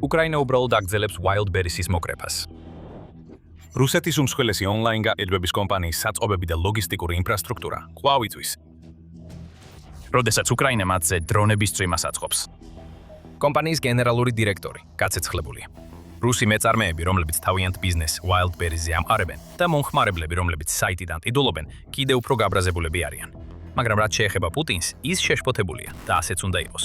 უკრაინა უბრალოდ აგრძელებს Wildberries-ის მოკრეფას. რუსეთის უმსხვილესი ონლაინ გაყიდვების კომპანიის საწყობები და ლოგისტიკური ინფრასტრუქტურა კვლავ იწვის, როდესაც უკრაინა მათზე დრონების წვიმას აწყობს. კომპანიის გენერალური დირექტორი გაცეცხლებულია. რუსი მეწარმეები, რომლებიც თავიანთ ბიზნესს Wildberries-ზე ამყარებენ და მომხმარებლები, რომლებიც საიტიდან ტიტულობენ, კიდევ უფრო გაბრაზებულები არიან. მაგრამ რაც შეეხება პუტინს, ის შეშფოთებულია და ასეც უნდა იყოს.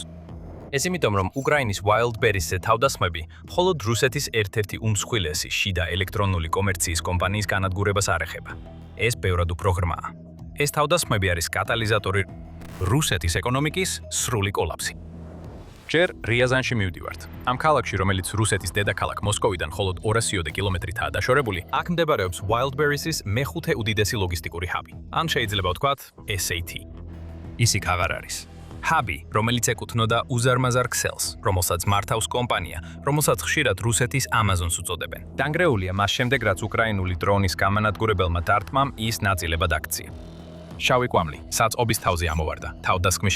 ეს იმიტომ, რომ უკრაინის Wildberries-ზე თავდასხმები მხოლოდ რუსეთის ერთ-ერთი უმსხვილესი შიდა ელექტრონული კომერციის კომპანიის განადგურებას არ ეხება. ეს ბევრად უფრო ღრმაა. ეს თავდასხმები არის კატალიზატორი რუსეთის ეკონომიკის სრული კოლაფსი. ჯერ რიაზანში მივდივართ. ამ ქალაქში, რომელიც რუსეთის დედაქალაქ მოსკოვიდან მხოლოდ 200 კილომეტრითაა დაშორებული, აქ მდებარეობს Wildberries-ის მეხუთე უდიდესი ლოგისტიკური ჰაბი. ან შეიძლება ვთქვათ, SAT. ის იქ აღარ არის. ჰაბი, რომელიც ეკუთვნოდა უზარმაზარ ქსელს, რომელსაც მართავს კომპანია, რომელსაც ხშირად რუსეთის Amazon-ს უწოდებენ. დანგრეულია მას შემდეგ, რაც უკრაინული დრონის გამანადგურებელმა დარტყმამ ის ნაწილებად აქცია. შავი კვამლი, საწყობის თავზე ამოვარდა, თავდასხმის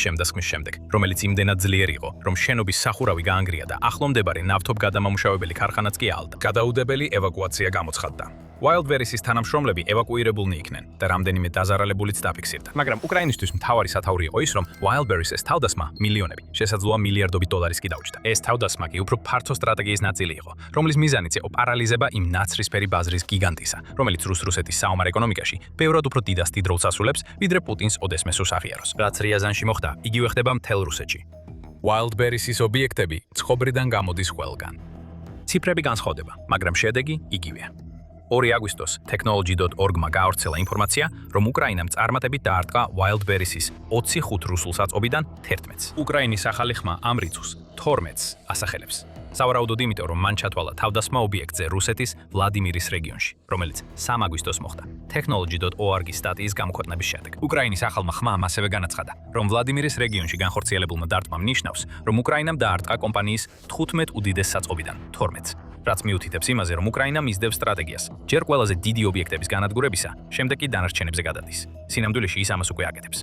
შემდეგ, რომელიც იმდენად ძლიერი იყო, რომ შენობის სახურავი გაანგრია და ახლომდებარე ნავთობგადამამუშავებელი ქარხანაც კი აალდა. გადაუდებელი ევაკუაცია გამოცხადდა. Wildberries-ის თანამშრომლები ევაკუირებულნი იქნენ და რამდენიმე დაზარალებულიც დაფიქსირდა. მაგრამ უკრაინისთვის მთავარი სათაური იყო ის, რომ Wildberries-ის თავდასხმა მილიონები, შესაძლოა მილიარდობით დოლარის კი დაუჭდა. ეს თავდასხმა კი უფრო ფართო სტრატეგიის ნაწილი იყო, რომლის მიზანიც იყო პარალიზება იმ ნაცრისფერი ბაზრის გიგანტისა, რომელიც რუსეთის საომარ ეკონომიკაში ბევრად უფრო დიდ როლს ასრულებს, ვიდრე პუტინს ოდესმეს უსახიეროს. რაც რიაზანში მოხდა, იგივე ხდება მთელ რუსეთში. Wildberries-ის ობიექტები ცხრიდან გამოდის ყველგან. ციფრები განსხვავდება, მაგრამ შედეგი იგივეა. 2 აგვისტოს technology.org-მა გაავრცელა ინფორმაცია, რომ უკრაინამ წარმატებით დაარტყა Wildberries-ის 25 რუსულ საწყობიდან 11-ს. უკრაინის ახალი ხმა ამ რიცხვს 12-ს ასახელებს. სავარაუდოდ იმიტომ, რომ მან ჩათვალა თავდასხმა ობიექტზე რუსეთის ვლადიმირის რეგიონში, რომელიც 3 აგვისტოს მოხდა. technology.org-ის სტატიის გამოქვეყნების შემდეგ. უკრაინის ახალმა ხმამ ასევე განაცხადა, რომ ვლადიმირის რეგიონში განხორციელებულმა დარტყმამ ნიშნავს, რომ უკრაინამ დაარტყა კომპანიის 15 უდიდეს საწყობიდან 12-ს. რაც მიუთითებს იმაზე, რომ უკრაინა მისდევს სტრატეგიას. ჯერ ყველაზე დიდი ობიექტების განადგურებისა, შემდეგ კი დანარჩენებზე გადადის. სინამდვილეში ის ამას უკვე აკეთებს.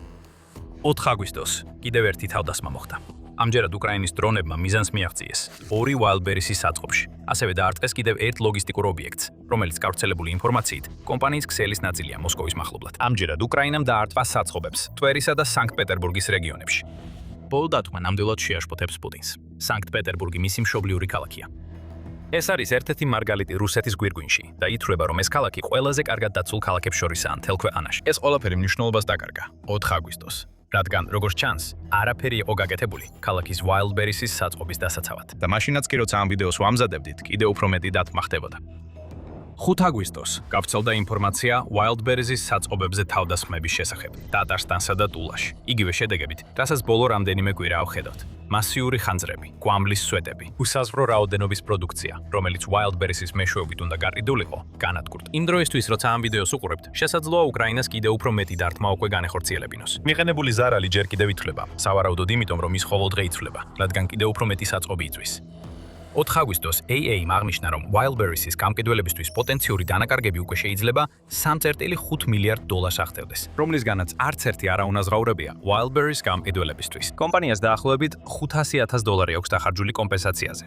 4 აგვისტოს კიდევ ერთი თავდასხმა მოხდა. ამჯერად უკრაინის დრონებმა მიზანს მიაღწიეს 2 Wildberries-ის საწყობში. ასევე დაარტყეს კიდევ ერთ ლოგისტიკურ ობიექტს, რომელიც გავრცელებული ინფორმაციით კომპანიის ქსელის ნაწილია მოსკოვის მახლობლად. ამჯერად უკრაინამ დაარტყა საწყობებს თვერისა და სანქტ-პეტერბურგის რეგიონებში. ბოლო დათვმა ნამდვილად შეაშფოთებს პუტინს. სანქტ-პეტერბურგი მისი მშობლიური ქალაქია. ეს არის ერთ-ერთი მარგალიტი რუსეთის გვირგვინში და ითვლება, რომ ეს ქალაქი ყველაზე კარგად დაცულ ქალაქებს შორისაა მთელ ქვეყანაში. ეს ყველაფერი მნიშვნელობას დაკარგა 4 აგვისტოს, რადგან, როგორც ჩანს, არაფერი იყო გაკეთებული ქალაქის Wildberries-ის საწყობის დასაცავად. და მაშინაც კი როცა ამ ვიდეოს ვამზადებდით, კიდევ უფრო მეტი დათმა ხდებოდა. 5 აგვისტოს გავრცელდა ინფორმაცია Wildberries-ის საწყობებზე თავდასხმების შესახებ ტატარსტანსა და ტულაში. იგივე შედეგებით, რასაც ბოლო რამდენიმე კვირა ვხედავთ. მასიური ხანძრები, კვამლის სვეტები, უსაზღვრო რაოდენობის პროდუქცია, რომელიც Wildberries-ის მეშვეობით უნდა გაყიდულიყო, განადგურდა. იმ დროისთვის, როცა ამ ვიდეოს უყურებთ, შესაძლოა უკრაინას კიდევ უფრო მეტი დარტყმა უკვე განეხორციელებინოს. მიღებული ზარალი ჯერ კიდევ ითვლება, სავარაუდოდ იმიტომ, რომ ის ყოველდღე იცვლება, რადგან კიდევ უფრო მეტი საწყობი იწვის. 4 აგვისტოს AA-მ აღნიშნა, რომ Wildberries-ის გამყიდველებისთვის პოტენციური დანაკარგები უკვე შეიძლება 3.5 მილიარდ დოლარს აღწევდეს, რომლისგანაც არც ერთი არაუნაზღაურებია Wildberries გამყიდველებისთვის. კომპანიას დაახლოებით $500,000 აქვს დახარჯული კომპენსაციაზე.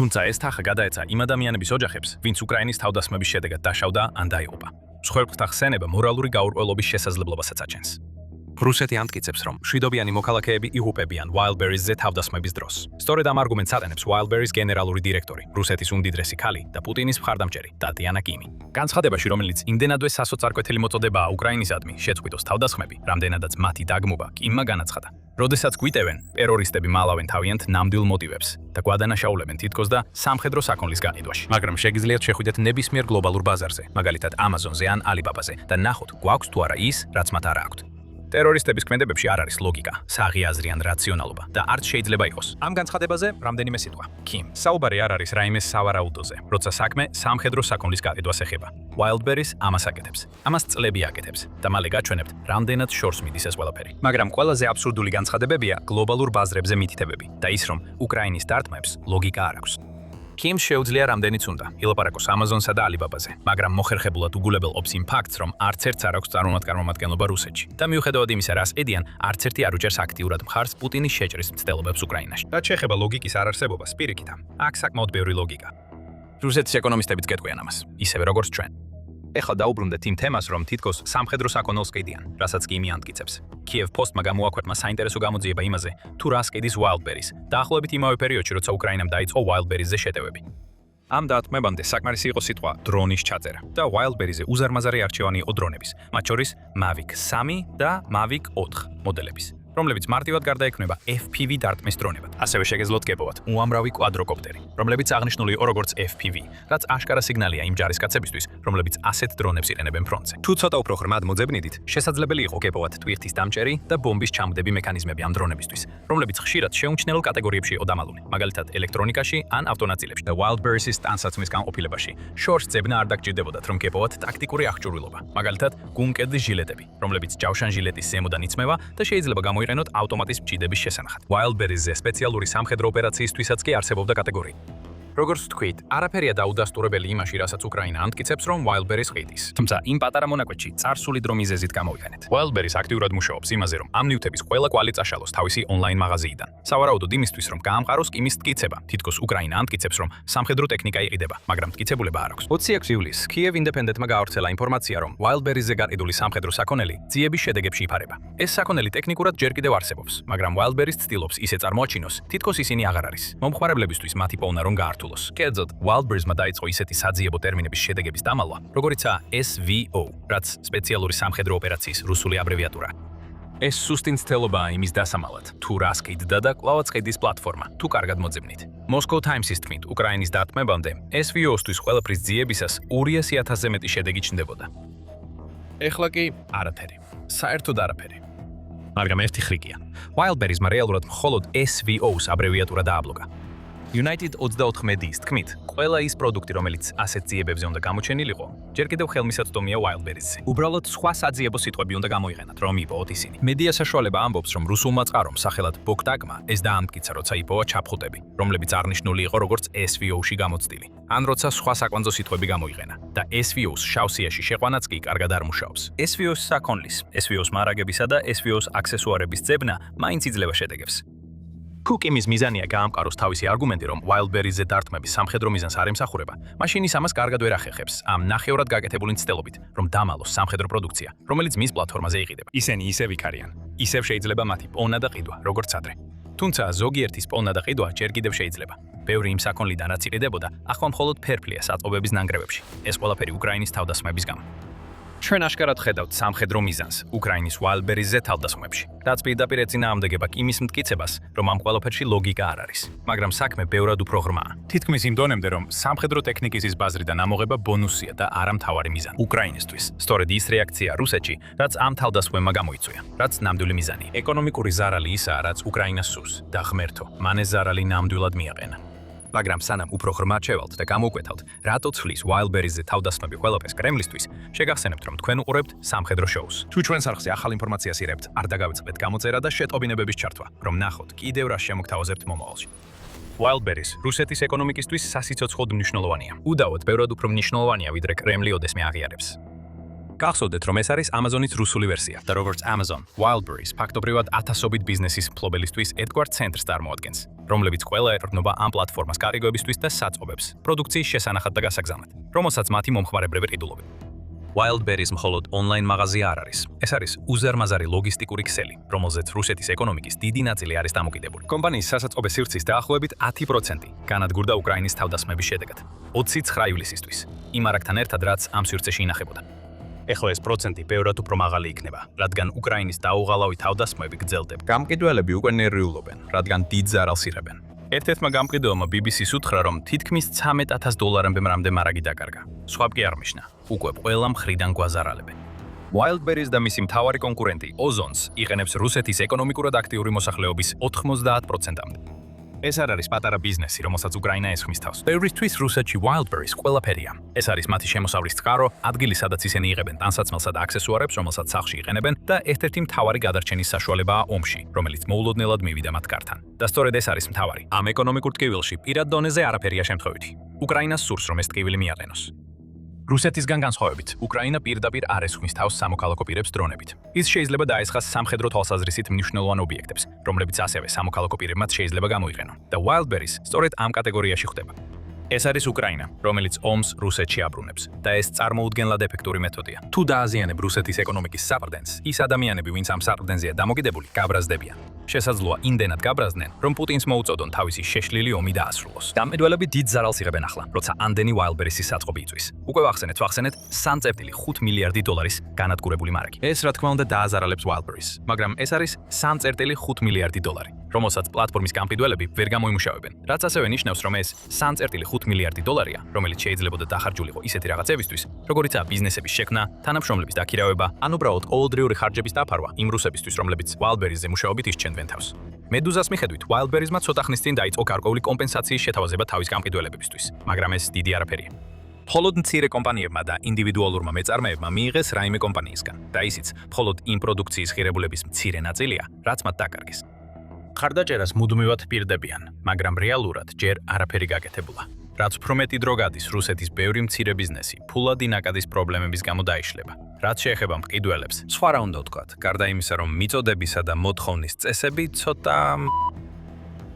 თუმცა ეს თანხა გადაეცა იმ ადამიანების ოჯახებს, ვინც უკრაინის თავდასხმების შედეგად დაშავდა ან დაიღუპა. მსხვერპლთა ხსენება მორალური გაურკვევლობის შესაძლებლობასაც აჩენს. რუსეთი ამტკიცებს, რომ მშვიდობიანი მოქალაქეები იღუპებიან Wildberries-ზე თავდასხმების დროს. სწორედ ამ არგუმენტს ატენებს Wildberries გენერალური დირექტორი, რუსეთის უმდიდრესი ქალი და პუტინის მხარდამჭერი ტატიანა კიმი. განცხადებაში, რომელიც იმდენადვე სასოწარკვეთილი მოწოდებაა უკრაინისადმი, შეწყვიტოს თავდასხმები, რამდენადაც მათი დაგმობა კიმმა განაცხადა. როდესაც გვიტევენ, ტერორისტები მალავენ თავიანთ ნამდვილ მოტივებს და გვადანაშაულებენ თითქოს და სამხედრო საქონლის განიდვაში. მაგრამ შეგიძლიათ შეხვიდეთ ნებისმიერ გლობალურ ბაზარზე, მაგალითად Amazon-ზე ან Alibaba-ზე და ნახოთ, გვაქვს თუ არა ის, რაც მათ არ აქვთ. ტერორისტების ქმედებებში არ არის ლოგიკა, საღი აზრი ან რაციონალობა და არც შეიძლება იყოს. ამ განცხადებაზე რამდენიმე სიტყვა. კიმ, საუბარი არ არის რაიმე სავარაუდოზე, როცა საქმე სამხედრო საქონლის გაყიდვას ეხება. Wildberries ამას აკეთებს. ამას წლები აკეთებს და მალე გაჩვენებთ, რამდენად შორს მიდის ეს ყველაფერი. მაგრამ ყველაზე აბსურდული განცხადებებია გლობალურ ბაზრებზე მითითებები და ის, რომ უკრაინის დარტყმებს ლოგიკა არ აქვს. Nokia-მ შეუძლია რამდენიც უნდა ილაპარაკოს Amazon-სა და Alibaba-ზე, მაგრამ მოხერხებულად უგულებელ ობს იმ ფაქტს, რომ არც ერთს არ აქვს წარმომადგენლობა რუსეთში. და მიუხედავად იმისა, რას ედიან, არც ერთი არ უჭერს აქტიურად მხარს პუტინის შეჭრის მცდელობებს უკრაინაში. რაც შეეხება ლოგიკის არარსებობას, პირიქით, აქ საკმაოდ ბევრი ლოგიკა. რუსეთის ეკონომისტებიც გეტყვიან ამას, ისევე როგორც ჩვენ. ეხლა დაუბრუნდეთ იმ თემას, რომ თითქოს სამხედრო საქონელს ყიდიან, რასაც კი იმი ამტკიცებს. Kiev Post-მა გამოაქვეყნა საინტერესო გამოძიება იმაზე, თუ რას ყიდის Wildberries, დაახლოებით იმავე პერიოდში, როცა უკრაინამ დაიწყო Wildberries-ზე შეტევები. ამ დათმობამდე საკმარისი იყო სიტყვა დრონის ჩაწერა და Wildberries-ზე უზარმაზარი არჩევანი იყო დრონების, მათ შორის Mavic 3 და Mavic 4 მოდელების, რომლებიც მარტივად გარდაექმნება FPV დარტყმის დრონებად. ასევე შეგეძლოთ გეპოვათ უამრავი კვადროკოპტერი, რომლებიც აღნიშნული იყო როგორც FPV, რაც აშკარა სიგნალია იმ ჯარისკაცებისთვის, რომლებიც ასეთ დრონებს იყენებენ ფრონტზე. თუ ცოტა უფრო ღრმად მოძებნიდით, შესაძლებელი იყო გეპოვათ ტვირთის დამჭერი და ბომბის ჩამდები მექანიზმები ამ დრონებისთვის, რომლებიც ხშირად შეუმჩნევლ კატეგორიებში იყო დამალული, მაგალითად ელექტრონიკაში ან ავტონაწილებში. და Wildberries-ის ტანსაცმლის განყოფილებაში შორს ძებნა არ დაგჭირდებოდათ, რომ გეპოვათ ტაქტიკური აღჭურვილობა, მაგალითად გუმკედლის ჟილეტები, რომლებიც ჯავშან ჟილეტის ზემოდან იწმევა და შეიძლება გამოიყენოთ ავტომატის მჭიდების შესანახად. Wildberries-ზე სპეციალური სამხედრო ოპერაციისთვისაც კი არსებობდა კატეგორია. როგორც ვთქვით, არაფერია დაუდასტურებელი იმაში, რასაც უკრაინა ამტკიცებს, რომ Wildberries ყიდის. თუმცა იმ პატარა მონაკვეთში წარსული დრო მიზეზით გამოვიყენეთ. Wildberries აქტიურად მუშაობს იმაზე, რომ ამ ნივთების ყველა კვალი წაშალოს თავისი ონლაინ მაღაზიიდან. სავარაუდოდ იმისთვის, რომ გაამყაროს კიმის მტკიცება. თითქოს უკრაინა ამტკიცებს, რომ სამხედრო ტექნიკა იყიდება, მაგრამ მტკიცებულება არ აქვს. 26 ივლისს Kiev Independent-მა გაავრცელა ინფორმაცია, რომ Wildberries-ზე გაყიდული სამხედრო საქონელი ძიების შედეგებში იფარება. ეს საქონელი ტექნიკურად ჯერ კიდევ არსებობს, მაგრამ Wildberries ცდილობს ისე წარმოაჩინოს, თითქოს ისინი აღარ არის. მომხმარებლებისთვის მათი პოვნა რომ გაართულოს. კერძოდ, Wildberries-მა დაიწყო ისეთი საძიებო ტერმინების შედეგების დამალვა, როგორიცაა SVO, რაც სპეციალური სამხედრო ოპერაციის რუსული აბრევიატურა. ეს სუსტი მცდელობაა იმის დასამალად, თუ რას ყიდდა და კვლავაც ყიდის პლატფორმა, თუ კარგად მოძებნით. Moscow Times-ის თქმით, უკრაინის დათმობამდე SVO-სთვის ყველაფრის ძიებისას 200,000-ზე მეტი შედეგი ჩნდებოდა. ეხლა კი არაფერი. საერთოდ არაფერი. მაგრამ ერთი ხრიკია. Wildberries-მა რეალურად მხოლოდ SVO-ს აბრევიატურა დააბლოკა. United 24 მედიის თქმით, ყველა ის პროდუქტი, რომელიც ასეთ ძიებებზე უნდა გამოჩენილიყო, ჯერ კიდევ ხელმისაწვდომია Wildberries-ზე. უბრალოდ სხვა საძიებო სიტყვები უნდა გამოიყენათ, რომ იპოვოთ ისინი. მედია საშუალება ამბობს, რომ რუსულმა წყარომ სახელად Bogdag-მა ეს დაამტკიცა, როცა იპოვა ჩაფხუტები, რომლებიც აღნიშნული იყო როგორც SVO-ში გამოცდილი, ან როცა სხვა საკვანძო სიტყვები გამოიყენა და SVO-ს შავსიაში შეყვანაც კი კარგად არ მუშაობს. SVO-ს საქონლის, SVO-ს მარაგებისა და SVO-ს აქსესუარების ძებნა მაინც იძლევა შედეგებს. Kukimის მიზანია გაამყაროს თავისი არგუმენტი, რომ Wildberries-ზე დარტყმების სამხედრო მიზანს არ ემსახურება, მაშინ ის ამას კარგად ვერ ახერხებს, ამ ნახევრად გაკეთებული მცდელობით, რომ დამალოს სამხედრო პროდუქცია, რომელიც მის პლატფორმაზე იყიდება. ისინი ისევ იქარიან. ისევ შეიძლება მათი პოვნა და ყიდვა, როგორც ადრე. თუმცა ზოგიერთის პოვნა და ყიდვა ჯერ კიდევ შეიძლება. ბევრი იმ საქონლიდან რაც იყიდებოდა, ახლა მხოლოდ ფერფლია საწყობების ნანგრევებში. ეს ყველაფერი უკრაინის თავდასხმების გამო. ჩვენ აშკარად ხედავთ სამხედრო მიზანს უკრაინის Wildberries-ზე თავდასხმებში. რაც პირდაპირ ეწინააღმდეგება იმის მტკიცებას, რომ ამ ყველაფერში ლოგიკა არ არის, მაგრამ საქმე ბევრად უფრო ღრმაა. თითქმის იმ დონემდე, რომ სამხედრო ტექნიკის ბაზრიდან ამოღება ბონუსია და არა მთავარი მიზანი უკრაინისთვის. სწორედ ის რეაქცია რუსეთში, რაც ამ თავდასხმებმა გამოიწვია, რაც ნამდვილი მიზანია. ეკონომიკური ზარალი ისაა, რაც უკრაინას სურს და ღმერთო, მან ეს ზარალი ნამდვილად მიაყენა. მაგრამ სანამ უფრო ღრმად შევალთ და გამოვკვეთავთ, რატო ცვლის Wildberries-ზე თავდასხმები ყველაფერს კრემლისთვის, შეგახსენებთ, რომ თქვენ უყურებთ სამხედრო შოუს. თუ ჩვენს არხზე ახალ ინფორმაციას იღებთ, არ დაგავიწყდეთ გამოწერა და შეტყობინებების ჩართვა, რომ ნახოთ კიდევ რა შემოგთავაზებთ მომავალში. Wildberries რუსეთის ეკონომიკისთვის სასიცოცხლოდ მნიშვნელოვანია. უდავოდ ბევრად უფრო მნიშვნელოვანია, ვიდრე კრემლი ოდესმე აღიარებს. გახსოვდეთ, რომ ეს არის Amazon-ის რუსული ვერსია და როგორც Amazon, Wildberries ფაქტობრივად ათასობით ბიზნესის მფლობელისთვის ერთგვარ ცენტრს წარმოადგენს, რომლებიც ყველა ეყრდნობა ამ პლატფორმას გარიგოებისთვის და საწყობებს, პროდუქციის შესანახად და გასაგზავნად, რომელსაც მათი მომხმარებლები ყიდულობენ. Wildberries მხოლოდ ონლაინ მაღაზია არ არის. ეს არის უზარმაზარი ლოგისტიკური ქსელი, რომელზეც რუსეთის ეკონომიკის დიდი ნაწილი არის დამოკიდებული. კომპანიის სასაწყობე სივრცის დაახლოებით 10% განადგურდა უკრაინის თავდასხმების შედეგად, 29 ივლისისთვის, იმ არაგთან ერთად, რაც ამ სივრცეში ინახებოდა. ეხლა ეს პროცენტი ბევრად უფრო მაღალი იქნება, რადგან უკრაინის დაუღალავი თავდასხმები გრძელდება. გამყიდველები უკვე ნერვიულობენ, რადგან დიდ ზარალს იღებენ. ერთ-ერთმა გამყიდველმა BBC-ს უთხრა, რომ თითქმის $13,000-მდე მარაგი დაკარგა. სხვამ კი არ მიშნა, უკვე ყველა მხრიდან გვაზარალებენ. Wildberries და მისი მთავარი კონკურენტი Ozons იყენებს რუსეთის ეკონომიკურად აქტიური მოსახლეობის 90%-მდე. ეს არ არის პატარა ბიზნესი, რომელსაც უკრაინა ესხმის თავს. ბევრისთვის რუსეთში Wildberries ყველაფერია. ეს არის მათი შემოსავლის წყარო, ადგილი, სადაც ისინი იღებენ ტანსაცმელსა და აქსესუარებს, რომელსაც სახლში იყენებენ და ერთ-ერთი მთავარი გადარჩენის საშუალებაა ომში, რომელიც მოულოდნელად მივიდა მათ კართან. და სწორედ ეს არის მთავარი. ამ ეკონომიკურ ტკივილში პირად დონეზე არაფერია შემთხვევითი. უკრაინას სურს, რომ ეს ტკივილი მიაყენოს. რუსეთისგან განსხვავებით, უკრაინა პირდაპირ არ ესხმის თავს სამოქალაქო პირებს დრონებით. ის შეიძლება დაესხას სამხედრო თვალსაზრისით მნიშვნელოვან ობიექტებს, რომლებიც ასევე სამოქალაქო პირებმაც შეიძლება გამოიყენონ. და Wildberries სწორედ ამ კატეგორიაში ხვდება. ეს არის უკრაინა, რომელიც ომს რუსეთში აბრუნებს და ეს წარმოუდგენლად ეფექტური მეთოდია. თუ დააზიანებ რუსეთის ეკონომიკის საპრდენს, ის ადამიანები, ვინც ამ საპრდენზეა დამოკიდებული, გაბრაზდებიან. შესაძლოა იმდენად გაბრაზდნენ, რომ პუტინს მოუწოდონ თავისი შეშლილი ომი დაასრულოს. დამედველები დიდ ზარალს იღებენ ახლა, როცა ამდენი Wildberries-ის საწყობი იწვის. უკვე ვახსენეთ 3.5 მილიარდი დოლარის განადგურებული მარგი. ეს რა თქმა უნდა დააზარალებს Wildberries, მაგრამ ეს არის 3.5 მილიარდი დოლარი, რომელსაც პლატფორმის გამყიდველები ვერ გამოიმუშავებენ. რაც ასევე ნიშნავს, რომ ეს 3.5 მილიარდი დოლარია, რომელიც შეიძლებოდა დახარჯულიყო ისეთი რაღაცებისთვის, როგორიცაა ბიზნესების შექმნა, თანამშრომლების დაქირავება, ან უბრალოდ ყოველდღიური ხარჯების დაფარვა იმ რუსებისთვის, რომლებიც Wildberries-ზე მუშაობით ისჩენდნენ თავს. მედუზას მიხედვით, Wildberries-მა ცოტა ხნის წინ დაიწყო გარკვეული კომპენსაციის შეთავაზება თავის გამყიდველებებისთვის, მაგრამ ეს დიდი არაფერია. მხოლოდ მცირე კომპანიებმა და ინდივიდუალურმა მეწარმეებმა მიიღეს რაიმე კომპანიისგან და ისიც მხოლოდ იმ პროდუქციის ღირებულების მცირე ნაწილია, რაც მათ დაკარგეს. ხარდაჭერას მუდმივად პირდებიან, მაგრამ რეალურად ჯერ არაფერი გაკეთებულა. რაც უფრო მეტი დრო გადის, რუსეთის ბევრი მცირე ბიზნესი ფულადი ნაკადის პრობლემების გამო დაიშლება. რაც შეეხება მყიდველებს, სხვა რა უნდა ვთქვათ, გარდა იმისა, რომ მიწოდებისა და მოთხოვნის წესები ცოტა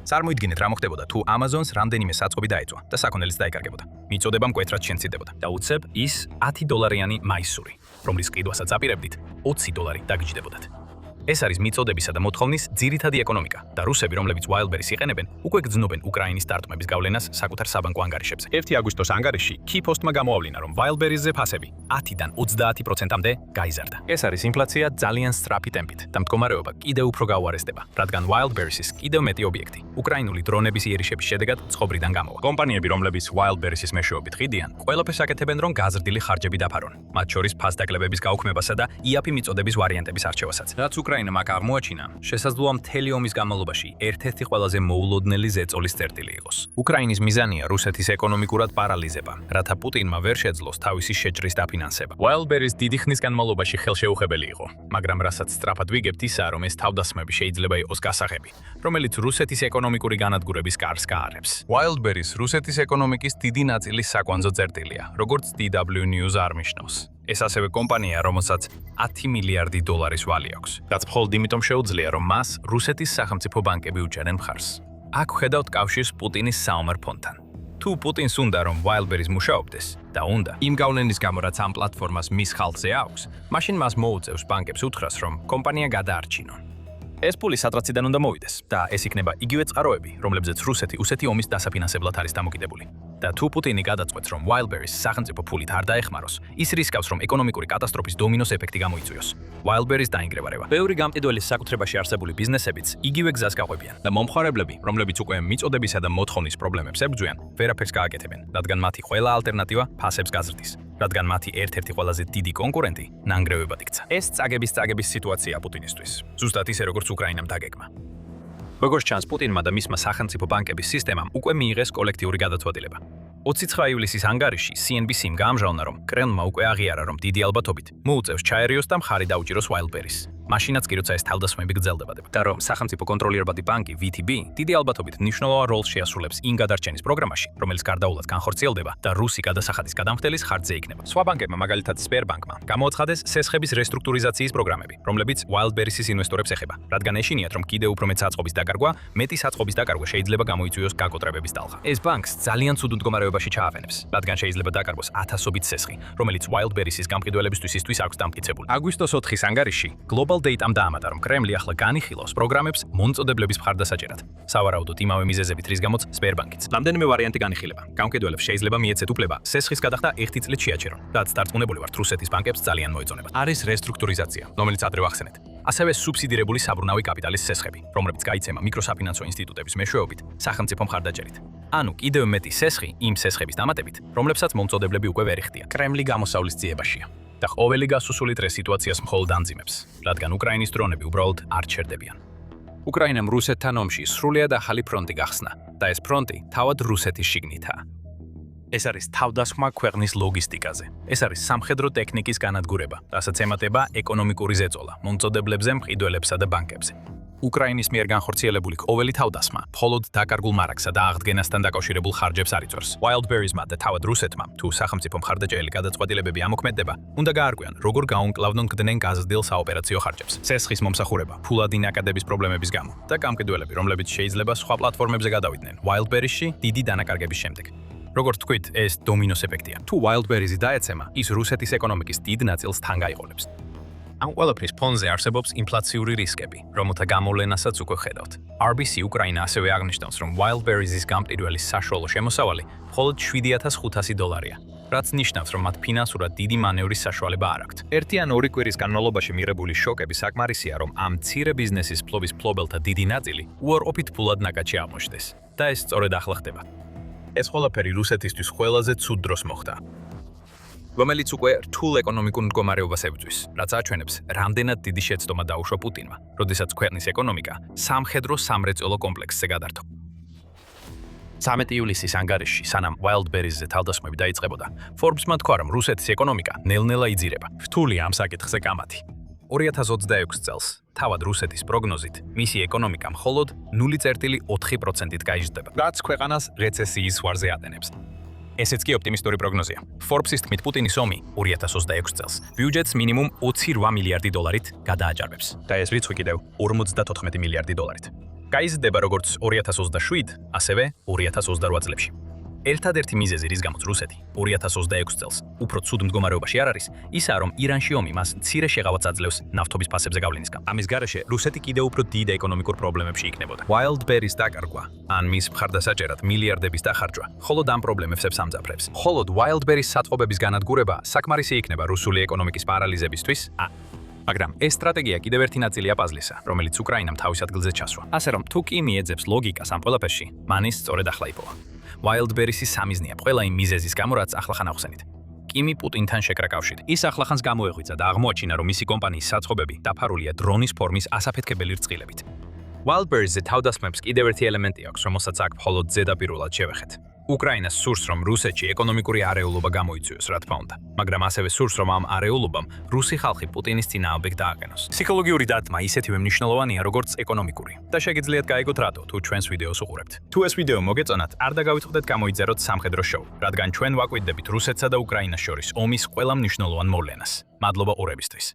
წარმოიდგინეთ რა მოხდებოდა თუ Amazon-ს რამდენიმე საწყობი დაეწვა და საქონელიც დაიკარგებოდა. მიწოდება მკვეთრად შენცდებოდა და უცებ ის $10 მაისური, რომლის ყიდვასაც აპირებდით $20 დაგიჯდებოდათ. ეს არის მიწოდებისა და მოთხოვნის ძირითადი ეკონომიკა და რუსები, რომლებიც Wildberries იყენებენ, უკვე გრძნობენ უკრაინის დარტყმების გავლენას საკუთარ საბანკო ანგარიშებზე. 1 აგვისტოს ანგარიში Keypost-მა გამოავლინა, რომ Wildberries-ზე ფასები 10-დან 30%-მდე გაიზარდა. ეს არის ინფლაცია ძალიან სწრაფი ტემპით და მდგომარეობა კიდევ უფრო გაუარესდება, რადგან Wildberries-ის კიდევ მეტი ობიექტი უკრაინული დრონების იერიშების შედეგად წყობრიდან გამოვა. კომპანიები, რომლებიც Wildberries-ის მეშვეობით ყიდიან, ყველაფერს აკეთებენ, რომ გაზრდილი ხარჯები დაფარონ, მათ შორის ფასდაკლებების გაუქმებასა და IAP მიწოდების ვარიანტების არჩევასაც. რაც უკრაინამ აქ აღმოაჩინა, შესაძლოა მთელი ომის განმავლობაში ერთ-ერთი ყველაზე მოულოდნელი ზეწოლის წერტილი იყოს. უკრაინის მიზანია რუსეთის ეკონომიკურად პარალიზება, რათა პუტინმა ვერ შეძლოს თავისი შეჭრის დაფინანსება. Wildberries დიდი ხნის განმავლობაში ხელშეუხებელი იყო, მაგრამ რასაც სწრაფად ვიგებთ ისაა, რომ ეს თავდასხმები შეიძლება იყოს გასაღები, რომელიც რუსეთის ეკონომიკური განადგურების კარს გაარებს. Wildberries რუსეთის ეკონომიკის დიდი ნაწილის საკვანძო წერტილია, როგორც DW News არნიშნავს. ეს ასევე კომპანია, რომელსაც 10 მილიარდი დოლარის ვალი აქვს, რაც მხოლოდ იმიტომ შეუძლია, რომ მას რუსეთის სახელმწიფო ბანკები უჭერენ მხარს. აქ ვხედავთ კავშირს პუტინის საომარ ფონთან. თუ პუტინს უნდა, რომ Wildberries მუშაობდეს და უნდა იმ გავლენის გამო, რაც ამ პლატფორმას მის ხალხზე აქვს, მაშინ მას მოუწევს ბანკებს უთხრას, რომ კომპანია გადაარჩინონ. ეს ფული სადღაციდან უნდა მოვიდეს და ეს იქნება იგივე წყაროები, რომლებზეც რუსეთი უსეთი ომის დასაფინანსებლად არის დამოკიდებული. და თუ პუტინი გადაწყვეტს, რომ Wildberries სახელმწიფო ფულით არ დაეხმაროს, ის რისკავს, რომ ეკონომიკური კატასტროფის დომინოს ეფექტი გამოიწვიოს. Wildberries დაინგრევარება. ბევრი გამყიდველის საკუთრებაში არსებული ბიზნესებიც იგივე გზას გაყვებიან და მომხმარებლები, რომლებიც უკვე მიწოდებისა და მოთხოვნის პრობლემებს ებრძვიან, ვერაფერს გააკეთებენ, რადგან მათი ყველა ალტერნატივა ფასებს გაზრდის, რადგან მათი ერთ-ერთი ყველაზე დიდი კონკურენტი ნანგრევებად იქცა. ეს წაგების სიტუაციაა პუტინისთვის. ზუსტად ისე, როგორც უკრაინამ დაგეგმა. როგორც ჩანს, პუტინმა და მისმა სახელმწიფო ბანკების სისტემამ უკვე მიიღეს კოლექტიური გადაწყვეტილება. 29 ივლისის ანგარიში CNBC-მ გაამჟღავნა, რომ კრემლმა უკვე აღიარა, რომ დიდი ალბათობით მოუწევს ჩაერიოს და მხარი დაუჭიროს Wildberries. მაშინაც კი, როცა ეს თავდასხმები გრძელდებადება და რომ სახელმწიფო კონტროლირებადი ბანკი VTB დიდი ალბათობით მნიშვნელოვან როლს შეასრულებს იმ გადარჩენის პროგრამაში, რომელიც გარდაულად განხორციელდება და რუსი გადასახადის გადამხდელის ხარჯზე იქნება. სხვა ბანკებმა, მაგალითად Sberbank-მა, გამოაცხადეს სესხების რესტრუქტურიზაციის პროგრამები, რომლებიც Wildberries-ის ინვესტორებს ეხება, რადგან ეშინიათ, რომ კიდევ უფრო მეტ საწყობის დაკარგვა, მეტი საწყობის დაკარგვა შეიძლება გამოიწვიოს გაკოტრებების ტალღა. ეს ბანკს ძალიან ცუდ მდგომარეობაში ჩააყენებს, რადგან შეიძლება დაკარგვოს ათასობით სესხი, რომელიც Wildberries-ის გამყიდველებისთვის ისთვის აქვს დამტკიცებული. აგვისტოს 4-ის ანგარიში Global Data-მ დაამატა, რომ კრემლი ახლა განიხილავს პროგრამებს მონწოდებლების მხარდასაჭერად. სავარაუდოდ იმავე მიზეზებით, რის გამოც Sberbank-იც. რამდენიმე ვარიანტი განიხილება. გამყიდველებს შეიძლება მიეცეთ უფლება სესხის გადახდა 1 წლით შეაჩერონ. რაც დარწმუნებული ვართ, რუსეთის ბანკებს ძალიან მოეწონებათ. არის რესტრუქტურიზაცია, რომელიც ადრე ვახსენეთ. ასევე სუბსიდირებული საბრუნავი კაპიტალის სესხები, რომლებიც გაიცემა მიკროსაფინანსო ინსტიტუტების მეშვეობით სახელმწიფო მხარდაჭერით. ანუ კიდევ მეტი სესხი იმ სესხების დამატებით, რომლებსაც მომწოდებლები უკვე ვერ იხდიან. კრემლი გამოსავლის ძიებაშია და ყოველი გასუსული დღე სიტუაციას მხოლოდ ანძიმებს, რადგან უკრაინის დრონები უბრალოდ არ ჩერდებიან. უკრაინამ რუსეთთან ომში სრულიად ახალი ფრონტი გახსნა და ეს ფრონტი თავად რუსეთის შიგნითაა. ეს არის თავდასხმა ქვეყნის ლოგისტიკაზე. ეს არის სამხედრო ტექნიკის განადგურება, რასაც ემატება ეკონომიკური ზეწოლა, მომწოდებლებზე, მყიდველებსა და ბანკებზე. უკრაინის მიერ განხორციელებული ყოველი თავდასხმა მხოლოდ დაკარგულ მარაგსა და აღდგენასთან დაკავშირებულ ხარჯებს არ იწვევს. Wildberries-მა და თავად რუსეთმა, თუ სახელმწიფო მხარდაჭერილი გადაწყვეტილებები ამოქმედებდა, უნდა გაარკვიონ, როგორ გაუმკლავნონ გაზრდილ საოპერაციო ხარჯებს. ცესხის მომსახურება, ფულადი ნაკადების პრობლემების გამო და გამყიდველები, რომლებიც შეიძლება სხვა პლატფორმებზე გადავიდნენ Wildberries-ში დიდი დანაკარგების შემდეგ. როგორც თქვით, ეს დომინოს ეფექტია. თუ Wildberries-ი დაეცემა, ის რუსეთის ეკონომიკის დიდ ნაწილს თან გაიყოლებს. ამ ყველაფრის ფონზე არსებობს ინფლაციური რისკები, რომელთა გამოვლენასაც უკვე ხედავთ. RBC უკრაინა ასევე აღნიშნავს, რომ Wildberries-ის გამტირველის საშუალო შემოსავალი მხოლოდ $7,500, რაც ნიშნავს, რომ მათ ფინანსურად დიდი მანევრის საშუალება არ აქვთ. ერთი ან ორი კვირის განმავლობაში მიღებული შოკები საკმარისია, რომ ამ მცირე ბიზნესის ფლობის ფლობელთა დიდი ნაწილი უარყოფით ფულად ნაკადში აღმოჩნდეს. და ეს სწორედ ახლა ხდება. ეს ყველაფერი რუსეთისთვის ყველაზე ცუდ დროს მოხდა, რომელიც უკვე რთულ ეკონომიკურ მდგომარეობას ებრძვის, რაც აჩვენებს, რამდენად დიდი შეცდომა დაუშვა პუტინმა, როდესაც ქვეყნის ეკონომიკა სამხედრო-სამრეწველო კომპლექსზე გადართო. 13 ივლისის ანგარიშში, სანამ Wildberries-ზე თავდასხმები დაიწყებოდა, Forbes-მა თქვა, რომ რუსეთის ეკონომიკა ნელ-ნელა იძირება. რთული ამ საკითხზე კამათი. 2026 წელს, თავად რუსეთის პროგნოზით, მისი ეკონომიკა მხოლოდ 0,4%-ით გაიზრდება, რაც ქვეყანას რეცესიის ზღვარზე ატენებს. ესეც კი ოპტიმისტური პროგნოზია. Forbes-ის თქმით, პუტინის ომი 2026 წელს ბიუჯეტს მინიმუმ 28 მილიარდი დოლარით გადააჭარბებს და ეს რიცხვი კიდევ 54 მილიარდი დოლარით. გაიზრდება როგორც 2027, ასევე 2028 წლებში. ერთადერთი მიზეზი, რის გამოც რუსეთი 2026 წელს უფრო ცუდ მდგომარეობაში არ არის, ისაა, რომ ირანში ომი მას მცირე შეღავათს აძლევს ნავთობის ფასებზე გავლენისგან. ამის გარეშე რუსეთი კიდევ უფრო დიდ ეკონომიკურ პრობლემებში იქნებოდა. Wildberries დაკარგვა ან მის მხარდასაჭერად მილიარდების დახარჯვა მხოლოდ ამ პრობლემებს ამძაფრებს. მხოლოდ Wildberries სათხოვების განადგურება საკმარისი იქნება რუსული ეკონომიკის პარალიზებისთვის, მაგრამ ეს სტრატეგია კიდევ ერთი ნაწილია პაზლისა, რომელიც უკრაინამ თავის ადგილზე ჩასვა. ასე რომ, თუ კი მიეძებს ლოგიკას ამ ყველაფერში, მან ის სწორედ ახლა იპოვა. Wildberries-ი სამიზნეა ყველა იმ მიზეზის გამო, რაც ახლახან ახსენით. კიმი პუტინთან შეკრა კავშირი. ის ახლახანს გამოეღვიძა და აღმოაჩინა, რომ მისი კომპანიის საწყობები დაფარულია დრონის ფორმის ასაფეთქებელი რწყილებით. Wildberries-ზე თავდასხმებს კიდევ ერთი ელემენტი აქვს, რომელსაც აქ მხოლოდ ზედაპირულად შევეხეთ. უკრაინას სურს, რომ რუსეთში ეკონომიკური არეულობა გამოიწვიოს, რა თქმა უნდა, მაგრამ ასევე სურს, რომ ამ არეულობამ რუსი ხალხი პუტინის წინააღმდეგ დააყენოს. ფსიქოლოგიური დათმა ისეთივე მნიშვნელოვანია, როგორც ეკონომიკური. და შეგიძლიათ გაიგოთ რატო, თუ ჩვენს ვიდეოს უყურებთ. თუ ეს ვიდეო მოგეწონათ, არ დაგავიწყდეთ გამოიწეროთ სამხედრო შოუ, რადგან ჩვენ ვაკვირდებით რუსეთსა და უკრაინას შორის ომის ყველა მნიშვნელოვან მოვლენას. მადლობა ყურებისთვის.